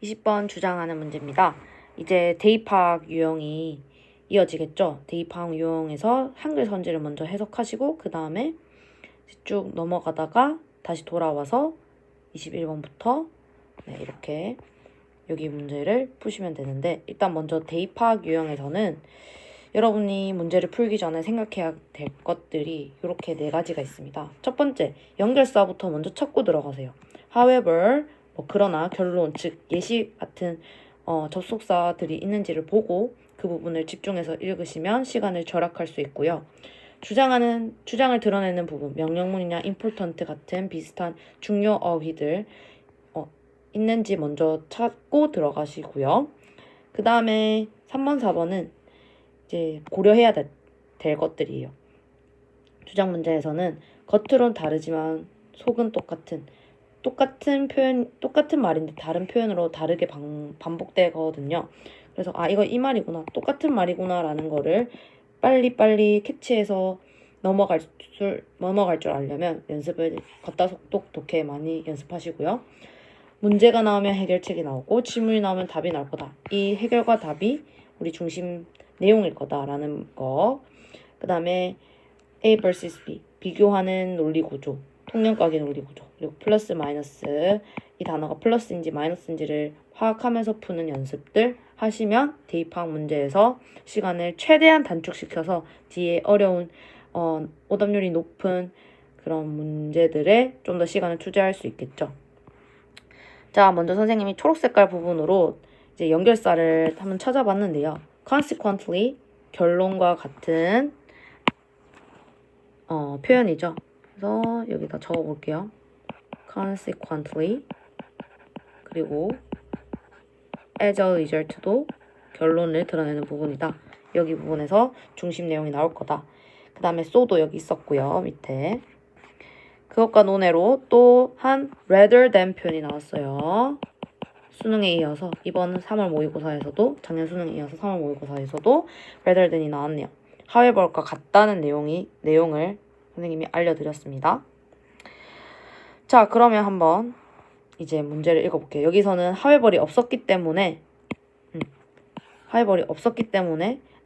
20번 주장하는 문제입니다. 이제 대입학 유형이 이어지겠죠. 대입학 유형에서 한글 선지를 먼저 해석하시고 그 다음에 쭉 넘어가다가 다시 돌아와서 21번부터 이렇게 여기 문제를 푸시면 되는데, 일단 먼저 대입학 유형에서는 여러분이 문제를 풀기 전에 생각해야 될 것들이 이렇게 4가지가 있습니다. 첫 번째, 연결사부터 먼저 찾고 들어가세요. However, 그러나, 결론, 즉 예시 같은 접속사들이 있는지를 보고 그 부분을 집중해서 읽으시면 시간을 절약할 수 있고요. 주장을 드러내는 부분, 명령문이나 important 같은 비슷한 중요 어휘들 있는지 먼저 찾고 들어가시고요. 그 다음에 3번, 4번은 이제 고려해야 될 것들이에요. 주장 문제에서는 겉으론 다르지만 속은 똑같은 말인데 다른 표현으로 다르게 반복되거든요. 그래서 이거 이 말이구나, 똑같은 말이구나 라는 거를 빨리 캐치해서 넘어갈 줄 알려면 연습을 걷다 속독 독해 많이 연습하시고요. 문제가 나오면 해결책이 나오고 질문이 나오면 답이 나올 거다. 이 해결과 답이 우리 중심 내용일 거다라는 거. 그 다음에 A vs B, 비교하는 논리 구조, 통념각의 논리 구조, 그리고 플러스 마이너스, 이 단어가 플러스인지 마이너스인지를 파악하면서 푸는 연습들 하시면 대입학 문제에서 시간을 최대한 단축시켜서 뒤에 어려운 오답률이 높은 그런 문제들에 좀 더 시간을 투자할 수 있겠죠. 자, 먼저 선생님이 초록색깔 부분으로 이제 연결사를 한번 찾아봤는데요. consequently, 결론과 같은 표현이죠. 그래서 여기다 적어볼게요. consequently, 그리고 as a result도 결론을 드러내는 부분이다. 여기 부분에서 중심 내용이 나올 거다. 그 다음에 so도 여기 있었고요. 밑에. 그것과 논외로 또 한 rather than 표현이 나왔어요. 수능에 이어서 이번 3월 모의고사에서도, 작년 수능에 이어서 3월 모의고사에서도 rather than이 나왔네요. however과 같다는 내용을 선생님이 알려드렸습니다. 자, 그러면 한번 이제 문제를 읽어볼게요. 여기서는 however이 없었기 때문에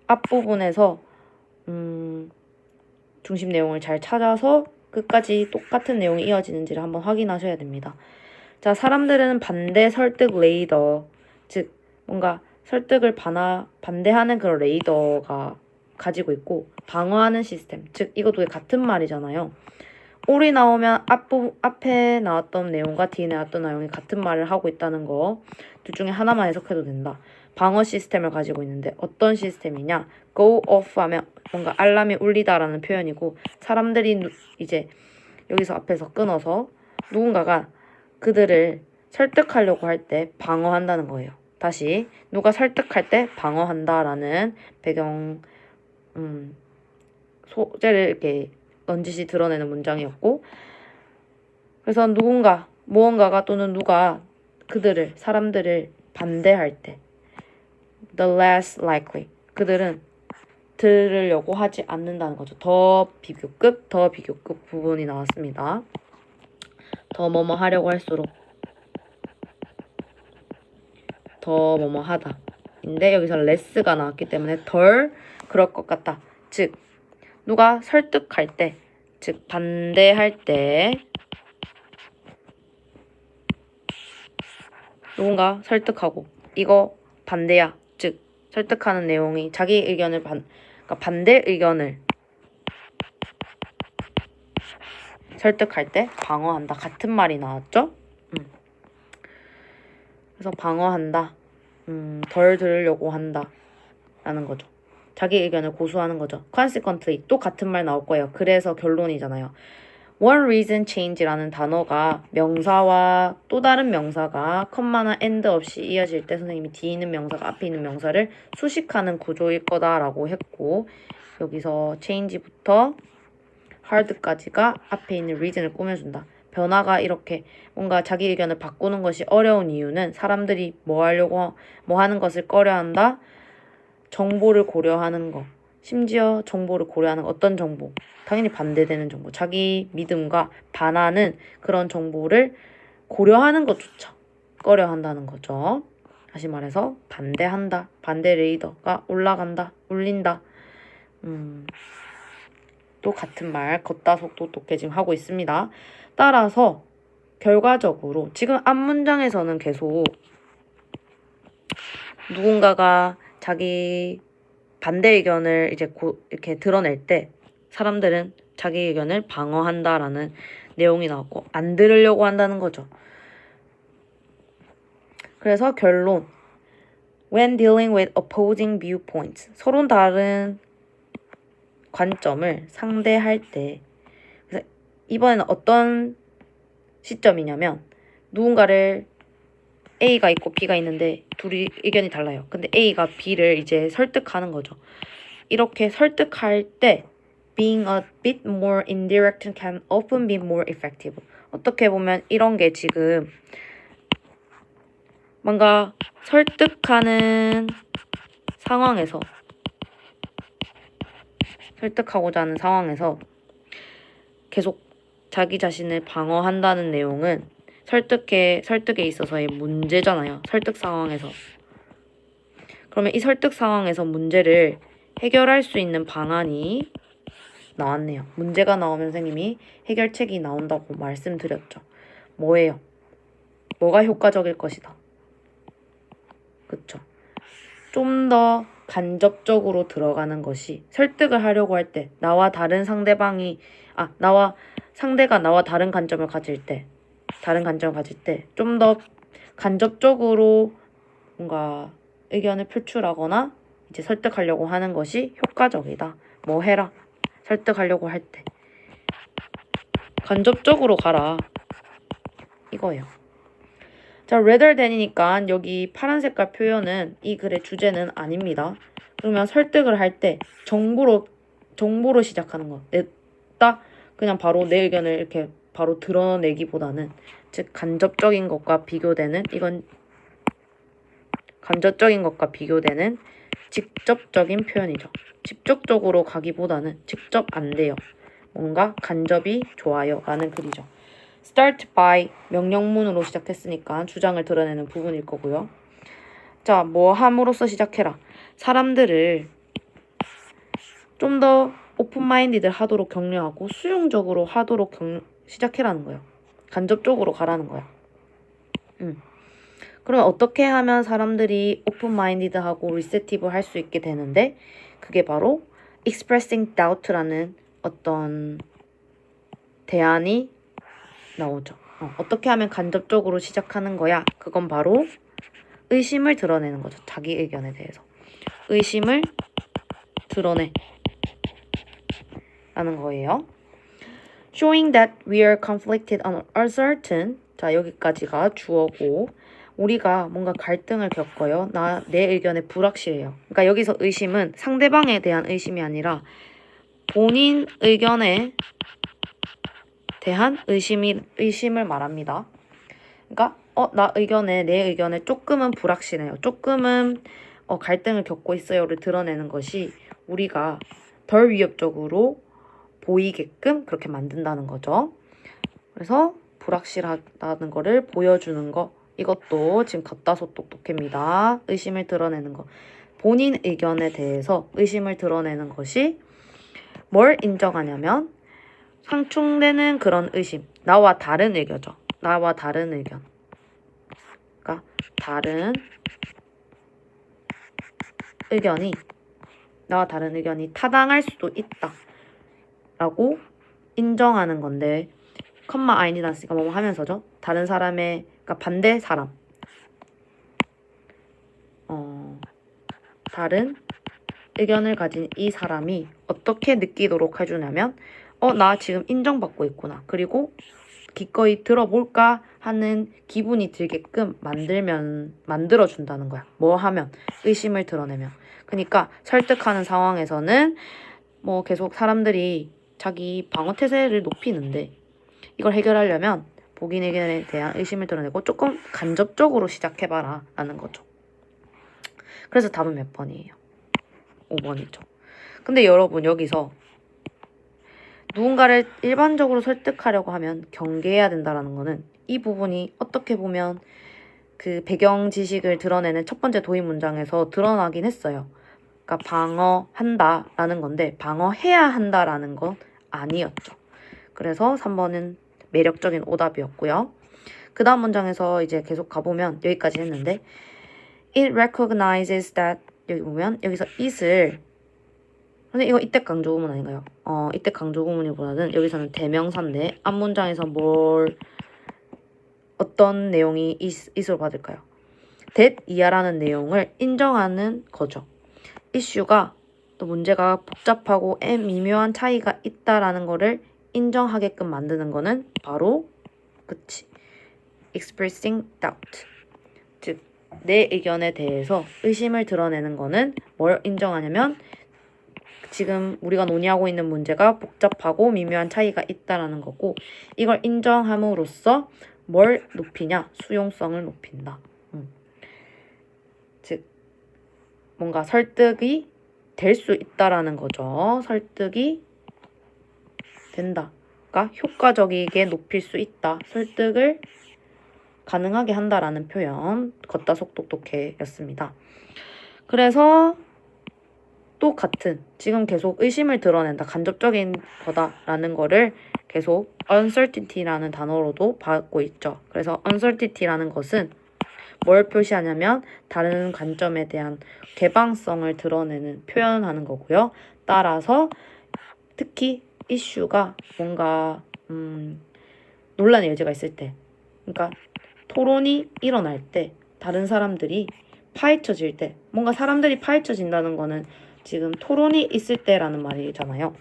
앞부분에서 중심 내용을 잘 찾아서 끝까지 똑같은 내용이 이어지는지를 한번 확인하셔야 됩니다. 자, 사람들은 반대 설득 레이더, 즉 뭔가 설득을 반대하는 그런 레이더가 가지고 있고, 방어하는 시스템, 즉 이거 두 개 같은 말이잖아요. 올이 나오면 앞에 나왔던 내용과 뒤에 나왔던 내용이 같은 말을 하고 있다는 거, 둘 중에 하나만 해석해도 된다. 방어 시스템을 가지고 있는데 어떤 시스템이냐? go off 하면 뭔가 알람이 울리다라는 표현이고, 사람들이 이제 여기서 앞에서 끊어서 누군가가 그들을 설득하려고 할 때 방어한다는 거예요. 다시, 누가 설득할 때 방어한다라는 배경 소재를 이렇게 넌지시 드러내는 문장이었고, 그래서 무언가가 또는 누가 사람들을 반대할 때 the less likely, 그들은 들으려고 하지 않는다는 거죠. 더 비교급 부분이 나왔습니다. 더 뭐뭐 하려고 할수록 더 뭐뭐 하다 인데, 여기서 less가 나왔기 때문에 덜 그럴 것 같다. 즉 누가 설득할 때, 즉 반대할 때, 누군가 설득하고 이거 반대야, 즉 설득하는 내용이 자기 의견을 그러니까 반대 의견을 설득할 때 방어한다. 같은 말이 나왔죠? 그래서 방어한다, 덜 들으려고 한다 라는 거죠. 자기 의견을 고수하는 거죠. consequently, 또 같은 말 나올 거예요. 그래서 결론이잖아요. one reason change라는 단어가 명사와 또 다른 명사가 컴마나 and 없이 이어질 때 선생님이 뒤에 있는 명사가 앞에 있는 명사를 수식하는 구조일 거다라고 했고, 여기서 change부터 hard까지가 앞에 있는 reason을 꾸며준다. 변화가 이렇게 뭔가 자기 의견을 바꾸는 것이 어려운 이유는 사람들이 뭐 하는 것을 꺼려한다. 정보를 고려하는 거. 심지어 정보를 고려하는 어떤 정보? 당연히 반대되는 정보. 자기 믿음과 반하는 그런 정보를 고려하는 것조차 꺼려 한다는 거죠. 다시 말해서 반대한다. 반대 레이더가 올라간다. 울린다. 또 같은 말 걷다 속도 높게 지금 하고 있습니다. 따라서 결과적으로 지금 앞 문장에서는 계속 누군가가 자기 반대 의견을 이제 이렇게 드러낼 때 사람들은 자기 의견을 방어한다라는 내용이 나왔고 안 들으려고 한다는 거죠. 그래서 결론. When dealing with opposing viewpoints, 서로 다른 관점을 상대할 때, 그래서 이번에는 어떤 시점이냐면 누군가를 A가 있고 B가 있는데 둘이 의견이 달라요. 근데 A가 B를 이제 설득하는 거죠. 이렇게 설득할 때 being a bit more indirect can often be more effective. 어떻게 보면 이런 게 지금 뭔가 설득하는 상황에서 설득하고자 하는 상황에서 계속 자기 자신을 방어한다는 내용은 설득에 있어서의 문제잖아요. 설득 상황에서. 그러면 이 설득 상황에서 문제를 해결할 수 있는 방안이 나왔네요. 문제가 나오면 선생님이 해결책이 나온다고 말씀드렸죠. 뭐예요? 뭐가 효과적일 것이다. 그쵸? 좀 더 간접적으로 들어가는 것이 설득을 하려고 할 때 나와 상대가 나와 다른 관점을 가질 때 좀 더 간접적으로 뭔가 의견을 표출하거나 이제 설득하려고 하는 것이 효과적이다. 뭐 해라. 설득하려고 할 때 간접적으로 가라. 이거예요. 자, rather than이니까 여기 파란 색깔 표현은 이 글의 주제는 아닙니다. 그러면 설득을 할 때 정보로 시작하는 거. 딱 그냥 바로 내 의견을 이렇게 바로 드러내기보다는 즉 간접적인 것과 비교되는 직접적인 표현이죠. 직접적으로 가기보다는 직접 안 돼요. 뭔가 간접이 좋아요 라는 글이죠. start by 명령문으로 시작했으니까 주장을 드러내는 부분일 거고요. 자, 뭐 함으로써 시작해라. 사람들을 좀 더 오픈마인디드 하도록 격려하고 수용적으로 하도록 시작해라는 거예요. 간접적으로 가라는 거야. 그럼 어떻게 하면 사람들이 오픈마인디드하고 리셉티브 할 수 있게 되는데 그게 바로 expressing doubt라는 어떤 대안이 나오죠. 어떻게 하면 간접적으로 시작하는 거야? 그건 바로 의심을 드러내는 거죠. 자기 의견에 대해서. 의심을 드러내 라는 거예요. Showing that we are conflicted and uncertain. 자, 여기까지가 주어고 우리가 뭔가 갈등을 겪어요. 내 의견에 불확실해요. 그러니까 여기서 의심은 상대방에 대한 의심이 아니라 본인 의견에 대한 의심을 말합니다. 그러니까 내 의견에 조금은 불확실해요. 조금은 갈등을 겪고 있어요를 드러내는 것이 우리가 덜 위협적으로 보이게끔 그렇게 만든다는 거죠. 그래서 불확실하다는 거를 보여주는 거. 이것도 지금 겉다소 똑똑합니다. 의심을 드러내는 거. 본인 의견에 대해서 의심을 드러내는 것이 뭘 인정하냐면 상충되는 그런 의심. 나와 다른 의견이죠. 나와 다른 의견. 그러니까 나와 다른 의견이 타당할 수도 있다. 라고 인정하는 건데 컴마 아인이 났으니까 뭐 하면서죠. 다른 사람의 그러니까 반대 사람 다른 의견을 가진 이 사람이 어떻게 느끼도록 해주냐면 나 지금 인정받고 있구나. 그리고 기꺼이 들어볼까 하는 기분이 들게끔 만들어준다는 거야. 뭐 하면? 의심을 드러내면. 그러니까 설득하는 상황에서는 뭐 계속 사람들이 자기 방어태세를 높이는데 이걸 해결하려면 본인 의견에 대한 의심을 드러내고 조금 간접적으로 시작해봐라 라는 거죠. 그래서 답은 몇 번이에요? 5번이죠. 근데 여러분 여기서 누군가를 일반적으로 설득하려고 하면 경계해야 된다는 거는 이 부분이 어떻게 보면 그 배경 지식을 드러내는 첫 번째 도입 문장에서 드러나긴 했어요. 그러니까 방어한다라는 건데 방어해야 한다라는 건 아니었죠. 그래서 3번은 매력적인 오답이었고요. 그 다음 문장에서 이제 계속 가보면 여기까지 했는데 It recognizes that 여기 보면 여기서 it을 근데 이거 이때 강조구문 아닌가요? 이때 강조구문이보다는 여기서는 대명사인데 앞문장에서 어떤 내용이 it으로 받을까요? that 이하라는 내용을 인정하는 거죠. 이슈가 또 문제가 복잡하고 미묘한 차이가 있다라는 거를 인정하게끔 만드는 거는 바로 그치 expressing doubt 즉 내 의견에 대해서 의심을 드러내는 거는 뭘 인정하냐면 지금 우리가 논의하고 있는 문제가 복잡하고 미묘한 차이가 있다라는 거고 이걸 인정함으로써 뭘 높이냐? 수용성을 높인다. 즉 뭔가 설득이 될 수 있다라는 거죠. 설득이 된다가 효과적이게 높일 수 있다. 설득을 가능하게 한다라는 표현 걷다 속독독해 였습니다. 그래서 또 같은 지금 계속 의심을 드러낸다. 간접적인 거다라는 거를 계속 uncertainty라는 단어로도 받고 있죠. 그래서 uncertainty라는 것은 뭘 표시하냐면 다른 관점에 대한 개방성을 드러내는 표현하는 거고요. 따라서 특히 이슈가 뭔가 논란의 여지가 있을 때 그러니까 토론이 일어날 때 다른 사람들이 파헤쳐질 때 뭔가 사람들이 파헤쳐진다는 거는 지금 토론이 있을 때라는 말이잖아요.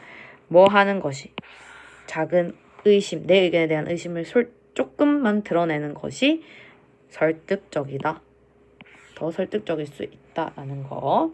뭐 하는 것이 작은 의심, 내 의견에 대한 의심을 조금만 드러내는 것이 설득적이다. 더 설득적일 수 있다라는 거.